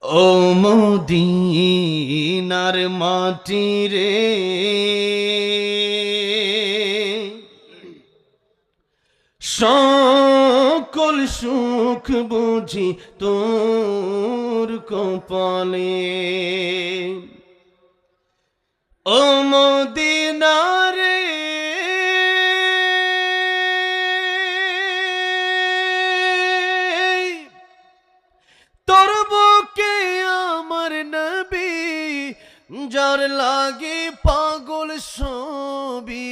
ও মদিনার মাটি রে, সকল সুখ বুঝি তোর কপালে। ও মদিনা রে, তোর বুকে আমার নবী, যার লাগি পাগল সবি,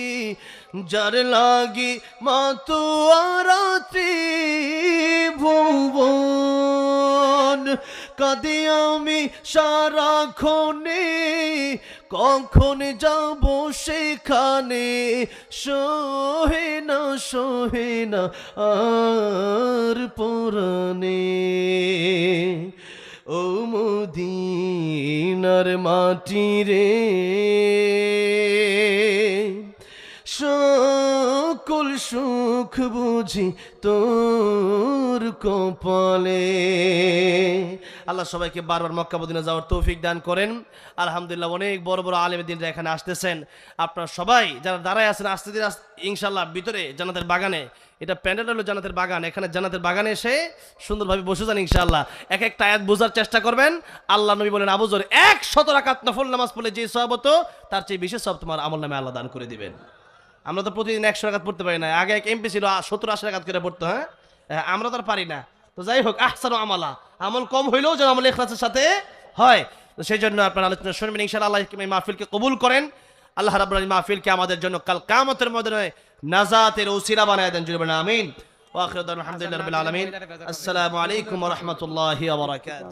যার লাগি মাতুয়ারা ত্রিভুবন। কাঁদি আমি সারাক্ষণে, কখন যাব সেখানে, সহে না আর পরাণে। ও মদিনার মাটি রে, সকল সুখ বুঝি তোর কপালে। আল্লাহ সবাইকে বারবার মক্কা মদিনা যাওয়ার তৌফিক দান করেন। আলহামদুলিল্লাহ, অনেক বড় বড় আলেমের দিনরা এখানে আসতেছেন। আপনারা সবাই যারা দাঁড়ায় আছেন, আস্তে ধীরে ইনশাল্লাহ ভিতরে জান্নাতের বাগানে, এটা প্যান্ডেল হলো জান্নাতের বাগান, এখানে জান্নাতের বাগানে এসে সুন্দরভাবে বসে যান ইনশাআল্লাহ। এক একটা আয়াত বোঝার চেষ্টা করবেন। আল্লাহ নবী বলেন, আবু যর 100 রাকাত নফল নামাজ পড়লে যে সওয়াব হতো, তার চেয়ে বেশি সওয়াব তোমার আমল নামে আল্লাহ দান করে দিবেন। আমরা তো প্রতিদিন 100 রাকাত পড়তে পারি না। আগে এক এমপি ছিল 70-80 রাকাত করে পড়তো। হ্যাঁ, আমরা তো আর পারি না। তো যাই হোক, আহসানু আমালা, আমল কম হইলেও যেন আমল ইখলাসের সাথে হয়। তো সেই জন্য আপনার আলোচনা শুনবেন ইনশাআল্লাহ। আল্লাহ এই মাহফিলকে কবুল করেন। আল্লাহ রাব্বুল আলামিন মাহফিলকে আমাদের জন্য কাল কিয়ামতের ময়দানে নাজাতের ওসিলা বানায় দেন। জুড়বেন আমিন। ওয়া আখিরু দাওয়ানা আলহামদুলিল্লাহি রাব্বিল আলামিন। আসসালামু আলাইকুম ওয়া রাহমাতুল্লাহি ওয়া বারাকাতুহু।